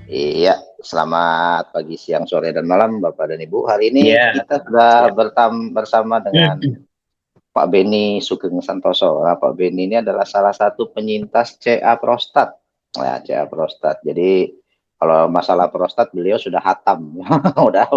Iya, selamat pagi, siang, sore, dan malam, Bapak dan Ibu. Hari ini Ya, kita sudah siap. bersama dengan Pak Beni Sugeng Santoso. Nah, Pak Beni ini adalah salah satu penyintas CA prostat. Nah, CA prostat. Jadi kalau masalah prostat beliau sudah hatam, udah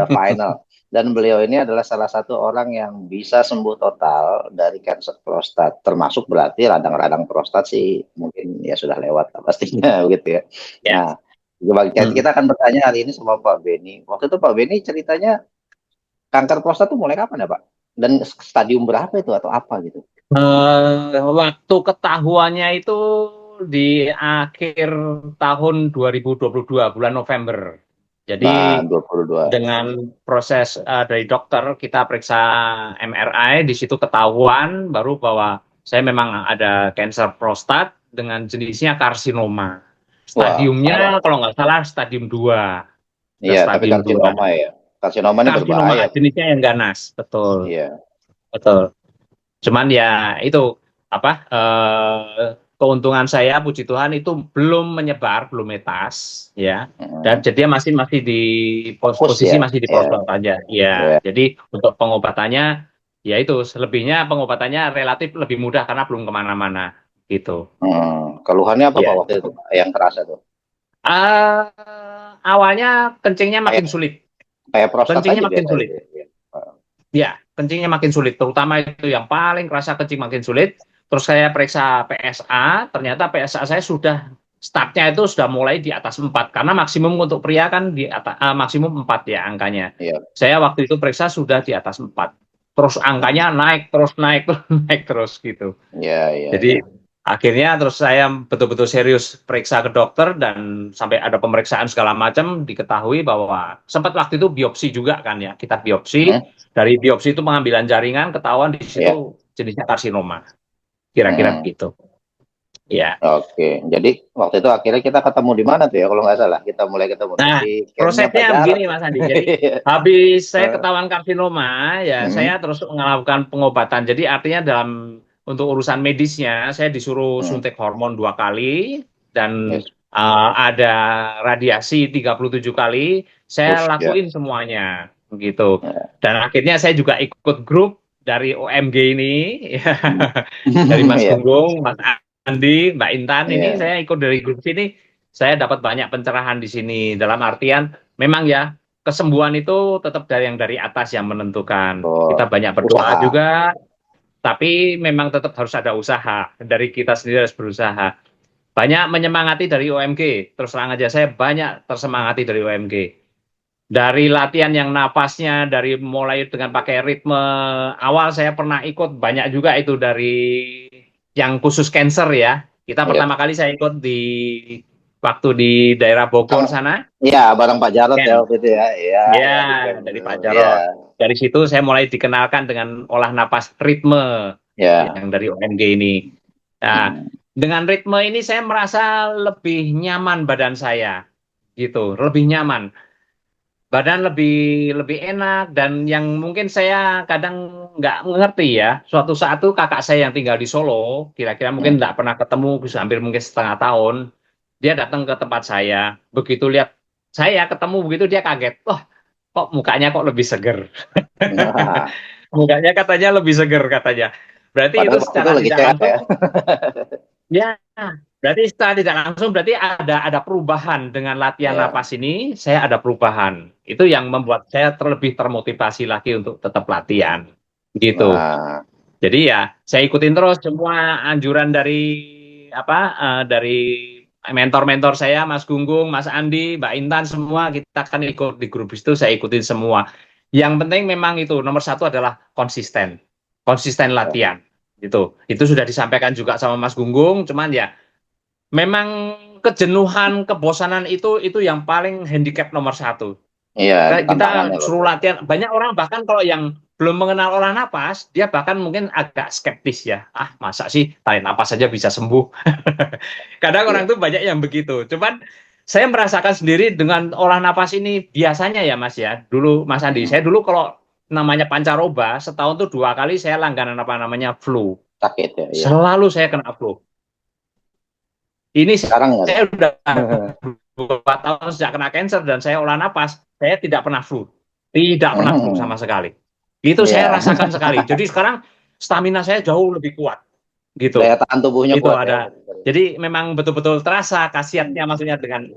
final. Dan beliau ini adalah salah satu orang yang bisa sembuh total dari kanker prostat. Termasuk berarti radang-radang prostat sih mungkin ya sudah lewat lah pastinya begitu ya. Ya. Nah, coba Hmm. kita akan bertanya hari ini sama Pak Beni. Waktu itu Pak Beni ceritanya kanker prostat itu mulai kapan ya Pak? Dan stadium berapa itu atau apa gitu? Waktu ketahuannya itu di akhir tahun 2022, bulan November. Jadi Nah, 22. dengan proses dari dokter, kita periksa MRI, di situ ketahuan baru bahwa saya memang ada kanker prostat dengan jenisnya karsinoma. Wah, parah. Stadiumnya kalau nggak salah stadium 2. Ke Iya, tapi stadium 2. karsinoma ya. Karsinoma ini Karsinoma berbahaya. jenisnya yang ganas, betul. Iya. Betul. Cuman ya itu apa keuntungan saya puji Tuhan itu belum menyebar, belum metas ya. Dan Mm. jadi dia masih masih di Fokus posisi ya. masih di Iya. prostat aja. Ya, Iya. jadi untuk pengobatannya ya itu selebihnya pengobatannya relatif lebih mudah karena belum kemana-mana gitu. Keluhannya apa Pak Ya. waktu itu Pak, yang terasa tuh? Awalnya kencingnya Kayak makin sulit. kayak prostat Kencingnya aja makin biasa sulit. itu. Ya. Ya, kencingnya makin sulit. Terutama itu yang paling kerasa kencing makin sulit. Terus saya periksa PSA, ternyata PSA saya sudah startnya itu sudah mulai di atas 4. Karena maksimum untuk pria kan di atas, maksimum 4 ya angkanya. Iya. Saya waktu itu periksa sudah di atas 4. Terus angkanya naik terus, naik terus, naik terus gitu. Iya, iya, iya. Jadi akhirnya terus saya betul-betul serius periksa ke dokter dan sampai ada pemeriksaan segala macam diketahui bahwa sempat waktu itu biopsi juga kan ya, kita biopsi, Hmm? dari biopsi itu pengambilan jaringan ketahuan di Iya. situ jenisnya karsinoma, kira-kira Hmm. begitu. Ya. Oke, jadi waktu itu akhirnya kita ketemu di mana tuh ya kalau nggak salah? Kita mulai ketemu tuh Nah, di campnya Pak prosesnya Jarot begini tuh. Mas Andi. Jadi habis saya Eh, ketahuan karsinoma, ya saya hmm, terus melakukan pengobatan. Jadi artinya dalam untuk urusan medisnya, saya disuruh hmm, suntik hormon 2 kali dan yes, ada radiasi 37 kali. Saya push ya. lakuin semuanya, begitu. Ya. Dan akhirnya saya juga ikut grup dari OMG ini, ya, Hmm. dari Mas Iya, Gunggung, Mas Andi, Mbak Intan ini iya. saya ikut dari grup sini. Saya dapat banyak pencerahan di sini. Dalam artian, memang ya kesembuhan itu tetap dari yang dari atas yang menentukan. Kita Oh, banyak berdoa usaha. juga, tapi memang tetap harus ada usaha. Dari kita sendiri harus berusaha. Banyak menyemangati dari OMG. Terus terang aja, saya banyak tersemangati dari OMG. Dari latihan yang napasnya, dari mulai dengan pakai ritme awal, saya pernah ikut banyak juga itu dari yang khusus cancer ya. Kita Iya. pertama kali saya ikut di waktu di daerah Bogor Yang, sana, iya, bareng Pak Jarot ya Ken. waktu itu ya. Iya, Ya, ya di camp dari itu. Pak Iya, Jarot. Dari situ saya mulai dikenalkan dengan olah napas ritme ya. yang dari OMG ini. Nah, Hmm. dengan ritme ini saya merasa lebih nyaman badan saya, gitu, lebih nyaman. Badan lebih lebih enak dan yang mungkin saya kadang nggak mengerti ya. Suatu saat tuh kakak saya yang tinggal di Solo, kira-kira mungkin Hmm. nggak pernah ketemu, bisa hampir mungkin setengah tahun. Dia datang ke tempat saya, begitu lihat saya ketemu begitu dia kaget. Wah, kok mukanya kok lebih seger. Nah, Mukanya katanya lebih seger katanya. Berarti itu padahal waktu itu secara lagi tidak CA langsung ya. ya, berarti secara tidak langsung berarti ada perubahan dengan latihan Ya. napas ini, saya ada perubahan. Itu yang membuat saya terlebih termotivasi lagi untuk tetap latihan. Gitu. Nah, Jadi ya, saya ikutin terus semua anjuran dari apa dari mentor-mentor saya, Mas Gunggung, Mas Andi, Mbak Intan semua kita kan ikut di grup itu saya ikutin semua. Yang penting memang itu nomor satu adalah konsisten, konsisten ya. latihan. Itu sudah disampaikan juga sama Mas Gunggung, cuman ya memang kejenuhan, kebosanan itu yang paling handicap nomor satu. Iya, Kita tantangannya loh. suruh latihan, banyak orang bahkan kalau yang belum mengenal olah napas, dia bahkan mungkin agak skeptis ya. Ah, masa sih tarik napas saja bisa sembuh? Kadang Iya. orang tuh banyak yang begitu. Cuman saya merasakan sendiri dengan olah napas ini biasanya ya Mas ya. Dulu Mas Andi, Hmm. saya dulu kalau namanya pancaroba, setahun tuh 2 kali saya langganan apa namanya flu. Sakit ya, iya. Selalu saya kena flu. Ini Sekarang nggak ada. saya udah 2 tahun sejak kena cancer dan saya olah napas, saya tidak pernah flu. Tidak pernah flu sama sekali. Itu saya Iya. rasakan sekali. Jadi sekarang stamina saya jauh lebih kuat gitu. Daya tahan tubuhnya Itu kuat ya. ada. Jadi memang betul-betul terasa khasiatnya maksudnya dengan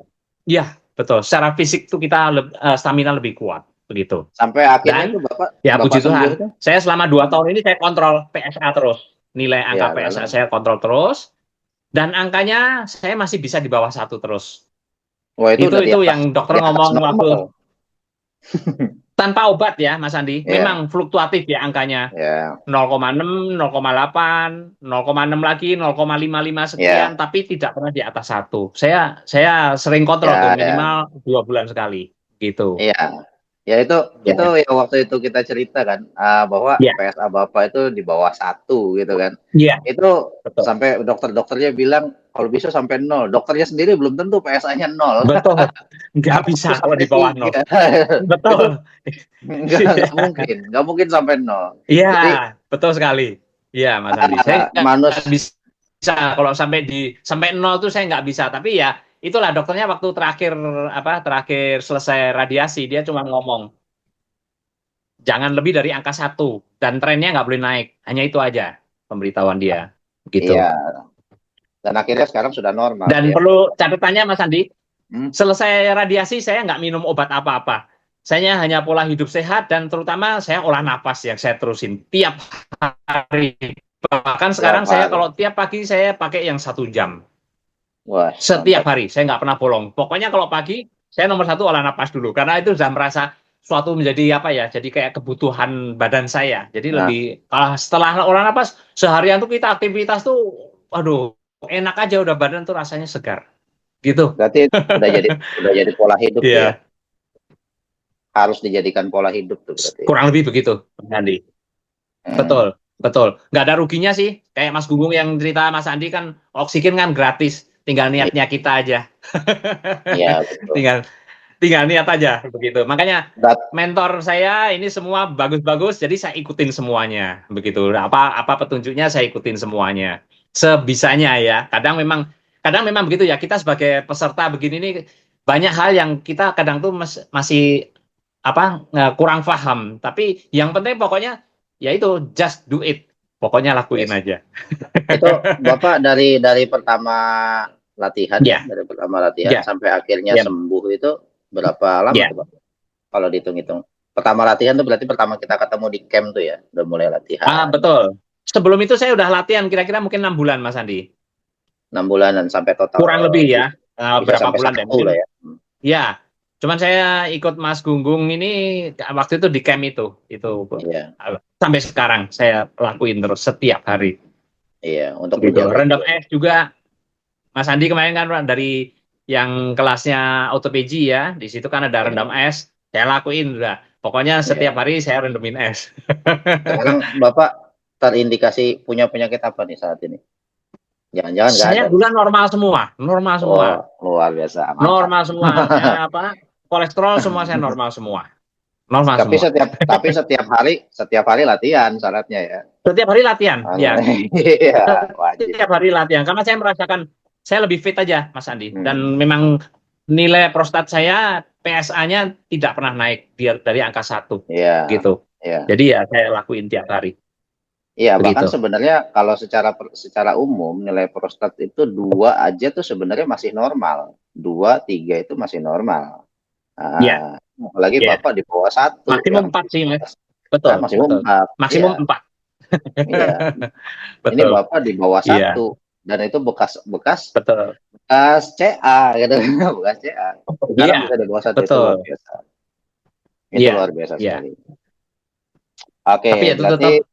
ya betul. Secara fisik tuh kita stamina lebih kuat begitu. Sampai akhirnya Dan tuh Bapak ya Bapak puji sembuh Tuhan, tuh. saya selama 2 tahun ini saya kontrol PSA terus. Nilai Ya, angka PSA lalu. saya kontrol terus. Dan angkanya saya masih bisa di bawah 1 terus. Wah, itu udah Itu yang dokter di atas ngomong waktu normal. tanpa obat ya Mas Andi. Ya, Memang fluktuatif ya angkanya. ya, 0,6, 0,8, 0,6 lagi, 0,55 sekian, ya, tapi tidak pernah di atas 1. Saya sering kontrol tuh ya, ya. minimal 2 bulan sekali gitu. Iya. Ya itu Ya, yang waktu itu kita cerita kan, bahwa ya, PSA Bapak itu di bawah 1 gitu kan. ya, Itu betul. sampai dokter-dokternya bilang kalau bisa sampai 0. Dokternya sendiri belum tentu PSA-nya 0. Betul. Nggak Belum tentu bisa kalau sampai di bawah 0. 3. Itu Betul. nggak mungkin sampai 0. Iya, Jadi betul sekali. Iya, Mas Andi. Saya nggak bisa kalau sampai 0 tuh saya nggak bisa. Tapi ya itulah dokternya waktu terakhir selesai radiasi dia cuma ngomong jangan lebih dari angka 1 dan trennya nggak boleh naik. Hanya itu aja pemberitahuan dia. Gitu. iya, dan akhirnya sekarang sudah normal Dan ya. perlu catatannya Mas Andi, Hmm? selesai radiasi saya nggak minum obat apa-apa. Saya hanya pola hidup sehat dan terutama saya olah napas yang saya terusin tiap hari. Bahkan Tiap sekarang saya hari. kalau tiap pagi saya pakai yang 1 jam. Wah, Setiap mantap. hari, saya nggak pernah bolong. Pokoknya kalau pagi, saya nomor 1 olah napas dulu. Karena itu sudah merasa suatu menjadi apa ya, jadi kayak kebutuhan badan saya. Jadi Nah, lebih, setelah olah napas, seharian tuh kita aktivitas tuh, aduh, enak aja udah badan tuh rasanya segar. Gitu. berarti udah jadi pola hidup tuh ya. Iya, Harus dijadikan pola hidup tuh berarti. kurang lebih begitu, Andi. Hmm. Betul, betul. Nggak ada ruginya sih. Kayak Mas Gunggung yang cerita Mas Andi kan oksigen kan gratis. Tinggal niatnya kita aja. Iya, betul. tinggal tinggal niat aja begitu. Makanya Berat. mentor saya ini semua bagus-bagus, jadi saya ikutin semuanya begitu. Apa petunjuknya saya ikutin semuanya sebisanya ya. Kadang memang begitu ya. Kita sebagai peserta begini nih banyak hal yang kita kadang tuh masih kurang paham. Tapi yang penting pokoknya ya itu just do it. Pokoknya lakuin Yes. aja. Itu Bapak dari pertama latihan ya, Ya, dari pertama latihan ya, sampai akhirnya ya, sembuh itu berapa lama ya. tuh Pak? Kalau dihitung-hitung. Pertama latihan tuh berarti pertama kita ketemu di camp tuh ya, udah mulai latihan. Betul. Sebelum itu saya udah latihan kira-kira mungkin 6 bulan Mas Andi. 6 bulanan sampai total Kurang lebih ya. bisa Berapa sampai bulan deh 1 mungkin. lah ya. Ya. Cuman saya ikut Mas Gunggung ini waktu itu di camp itu. Iya, Sampai sekarang saya lakuin terus setiap hari. iya, untuk Gitu. menjaga Rendam es juga Mas Andi kemarin kan dari yang kelasnya ortopedi ya. Di situ kan ada rendam Iya. es. Saya lakuin udah. Pokoknya setiap Iya. hari saya rendemin es. Sekarang Bapak terindikasi punya penyakit apa nih saat ini? Jangan-jangan nggak Saya ada. gula normal semua, normal semua. Oh, luar biasa, mantap. Normal semua. Kolesterol semua saya normal semua. Normal Tapi semua. setiap hari latihan syaratnya ya. Setiap hari latihan, ya. Iya, wajib. Setiap hari latihan karena saya merasakan saya lebih fit aja, Mas Andi. Hmm. Dan memang nilai prostat saya PSA-nya tidak pernah naik dari angka 1. Iya, Gitu. iya. Jadi ya saya lakuin tiap hari. Iya, bahkan Begitu. sebenarnya kalau secara umum nilai prostat itu 2 aja tuh sebenarnya masih normal. 2, 3 itu masih normal. Ya, Apalagi ya. Bapak di bawah 1 Maksimum yang 4 sih, Mas. Betul, maksimum betul. 4. Maksimum Iya, 4. iya. Ini Betul. Bapak di bawah Iya. 1 dan itu bekas Betul. CA gitu. Bekas CA. Sekarang Iya, bisa di bawah 1 itu betul. luar biasa. Itu Iya, luar biasa iya. sekali. Oke, Tapi itu berarti tetap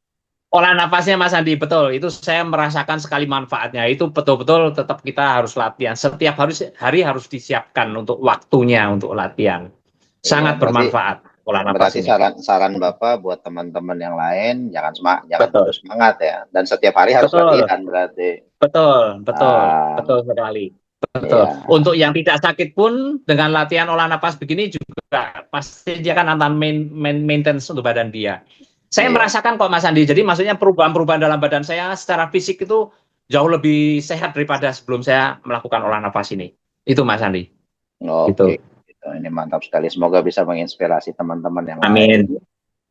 olah nafasnya Mas Andi, betul. Itu saya merasakan sekali manfaatnya. Itu betul-betul tetap kita harus latihan. Setiap hari harus disiapkan untuk waktunya untuk latihan. Sangat bermanfaat olah nafas berarti ini. saran Bapak buat teman-teman yang lain jangan Betul. putus semangat ya. Dan setiap hari harus Betul. latihan berarti. Betul sekali. Betul. Iya. Untuk yang tidak sakit pun dengan latihan olah nafas begini juga pasti dia akan maintenance untuk badan dia. Saya Iya. merasakan kok Mas Andi. Jadi maksudnya perubahan-perubahan dalam badan saya secara fisik itu jauh lebih sehat daripada sebelum saya melakukan olah nafas ini. Itu Mas Andi. Oke, Gitu. gitu. Ini mantap sekali. Semoga bisa menginspirasi teman-teman yang lain. Amin.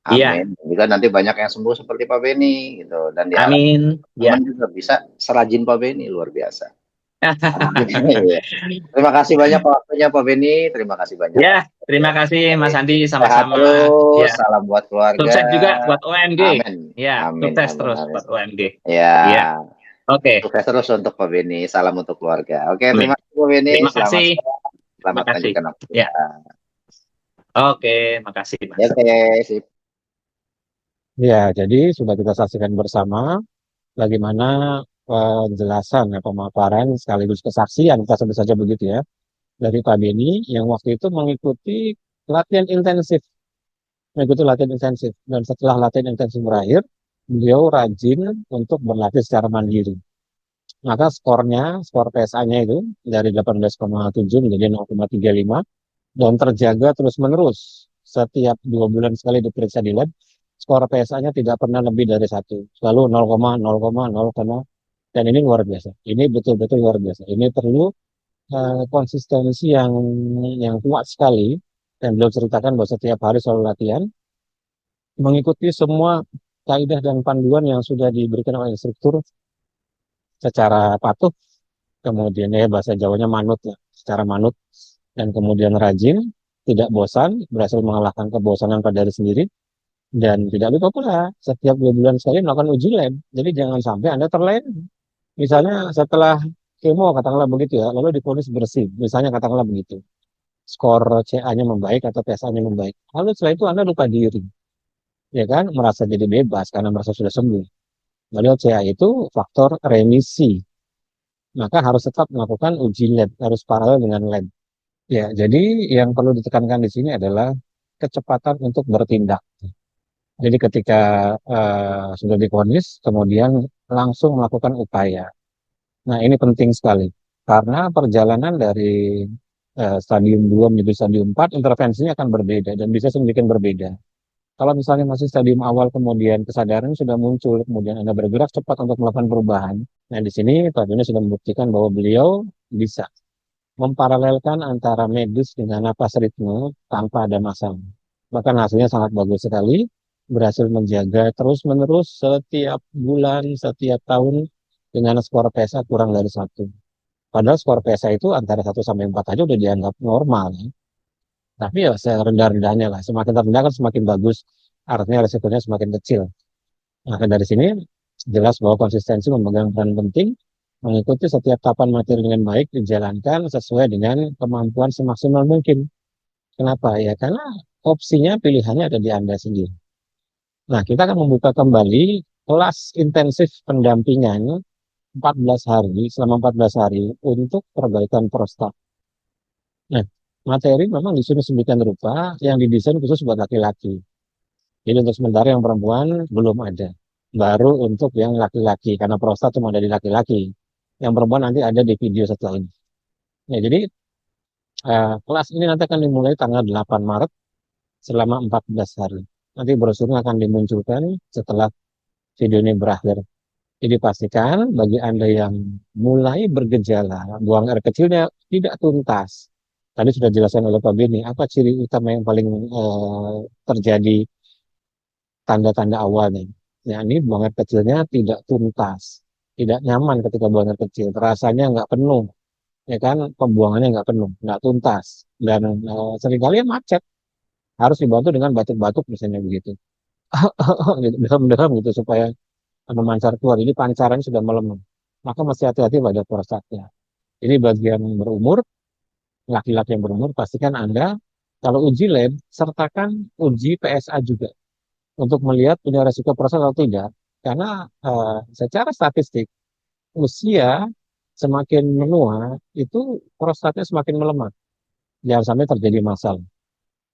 Iya, Amin. Juga nanti banyak yang sembuh seperti Pak Beni gitu. Dan diharap amin. teman Ya. juga bisa serajin Pak Beni, luar biasa. Amin. Iya. Terima kasih banyak waktunya Pak Beni. Terima kasih banyak Ya, Mas. terima kasih Mas Andi, Sehat sama-sama. terus. Ya, Salam buat keluarga. sukses juga buat OMG. Amin. Ya, Amin. sukses Amin. terus Amin. buat OMG. Ya. Ya, oke. Sukses terus untuk Pak Beni. Salam untuk keluarga. Oke, Amin. terima kasih Pak Beni. Terima Selamat kasih. siang. Terima Selamat kasih. melanjutkan Ya, aktivitas. oke. Makasih, Mas. Oke, sip. Ya, jadi sudah kita saksikan bersama bagaimana penjelasan ya, pemaparan sekaligus kesaksian, kita sebut saja begitu ya, dari Pak Beni yang waktu itu latihan intensif, mengikuti latihan intensif. Dan setelah latihan intensif berakhir, beliau rajin untuk berlatih secara mandiri. Maka skor PSA-nya itu dari 18,7 menjadi 0,35 dan terjaga terus-menerus. Setiap 2 bulan sekali diperiksa di lab, skor PSA-nya tidak pernah lebih dari 1. Selalu 0,0,0, dan ini luar biasa. Ini betul-betul luar biasa. Ini perlu konsistensi yang kuat sekali. Dan beliau ceritakan bahwa setiap hari selalu latihan, mengikuti semua kaidah dan panduan yang sudah diberikan oleh instruktur secara patuh, kemudian ya bahasa Jawanya manut ya, secara manut, dan kemudian rajin, tidak bosan, berhasil mengalahkan kebosanan pada diri sendiri, dan tidak lupa pula setiap 2 bulan sekali melakukan uji lab. Jadi jangan sampai Anda terlena. Misalnya setelah kemo katakanlah begitu ya, lalu divonis bersih, misalnya katakanlah begitu. Skor CA-nya membaik atau PSA-nya membaik. Lalu setelah itu Anda lupa diri, ya kan, merasa jadi bebas karena merasa sudah sembuh. Lalu CA itu faktor remisi, maka harus tetap melakukan uji lab, harus paralel dengan lab. Ya, jadi yang perlu ditekankan di sini adalah kecepatan untuk bertindak. Jadi ketika sudah divonis, kemudian langsung melakukan upaya. Nah, ini penting sekali. Karena perjalanan dari stadium 2 menuju stadium 4, intervensinya akan berbeda dan bisa sedikit berbeda. Kalau misalnya masih stadium awal, kemudian kesadaran sudah muncul, kemudian Anda bergerak cepat untuk melakukan perubahan. Nah, di sini Pak Joni sudah membuktikan bahwa beliau bisa memparalelkan antara medis dengan napas ritme tanpa ada masalah. Bahkan hasilnya sangat bagus sekali, berhasil menjaga terus-menerus setiap bulan, setiap tahun dengan skor PSA kurang dari 1. Padahal skor PSA itu antara 1 sampai 4 aja udah dianggap normal. Ya. Tapi ya serendah-rendahnya lah, semakin rendah kan semakin bagus, artinya resikonya semakin kecil. Maka dari sini jelas bahwa konsistensi memegang peran penting, mengikuti setiap tahapan materi dengan baik, dijalankan sesuai dengan kemampuan semaksimal mungkin. Kenapa? Ya karena opsinya, pilihannya ada di Anda sendiri. Nah, kita akan membuka kembali kelas intensif pendampingan 14 hari, selama 14 hari untuk perbaikan prostat. Nah, materi memang disusun sedemikian rupa yang didesain khusus buat laki-laki. Jadi untuk sementara yang perempuan belum ada. Baru untuk yang laki-laki, karena prostat cuma ada di laki-laki. Yang perempuan nanti ada di video setelah ini. Ya, jadi kelas ini nanti akan dimulai tanggal 8 Maret selama 14 hari. Nanti brosurnya akan dimunculkan setelah video ini berakhir. Jadi pastikan bagi Anda yang mulai bergejala, buang air kecilnya tidak tuntas. Tadi sudah dijelaskan oleh Pak Beni, apa ciri utama yang paling terjadi tanda-tanda awalnya. Ya, ini buang air kecilnya tidak tuntas, tidak nyaman ketika buang air kecil, rasanya nggak penuh, ya kan, pembuangannya nggak penuh, nggak tuntas, dan seringkali macet, harus dibantu dengan batuk-batuk misalnya begitu, gitu, derem-derem gitu supaya memancar keluar. Jadi pancarannya sudah melemah, maka mesti hati-hati pada prostatnya. Ini bagi yang berumur, laki-laki yang berumur, pastikan Anda kalau uji lab, sertakan uji PSA juga untuk melihat punya resiko prostat atau tidak. Karena secara statistik, usia semakin menua, itu prostatnya semakin melemah. Jangan sampai terjadi masalah.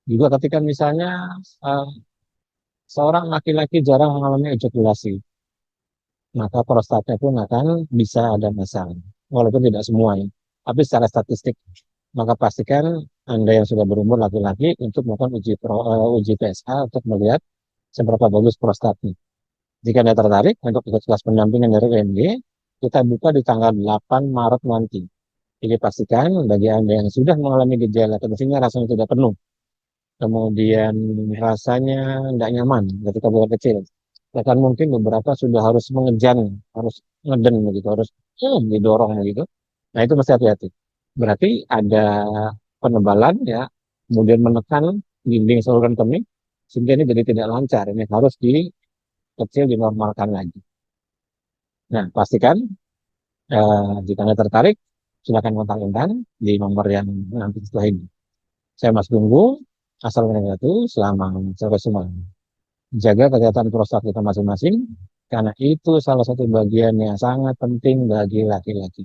Juga ketika misalnya uh, seorang laki-laki jarang mengalami ejakulasi, maka prostatnya pun akan bisa ada masalah. Walaupun tidak semuanya, tapi secara statistik. Maka pastikan Anda yang sudah berumur laki-laki untuk melakukan uji PSA untuk melihat seberapa bagus prostatnya. Jika Anda tertarik untuk ikut kelas pendampingan dari UMG, kita buka di tanggal 8 Maret nanti. Jadi pastikan bagi Anda yang sudah mengalami gejala, tentunya rasanya tidak penuh, kemudian rasanya tidak nyaman ketika buang kecil. Bahkan mungkin beberapa sudah harus mengejan, harus ngeden begitu, harus didorong begitu. Nah itu mesti hati-hati. Berarti ada penebalan ya, kemudian menekan dinding saluran kemih, sehingga ini jadi tidak lancar. Ini harus dikecil, dinormalkan lagi. Nah pastikan jika Anda tertarik, silakan kontak Intan di nomor yang nanti setelah ini. Saya Mas Gunggu, Assalamualaikum, selamat sore semua. Jaga kesehatan prostat kita masing-masing, karena itu salah satu bagian yang sangat penting bagi laki-laki.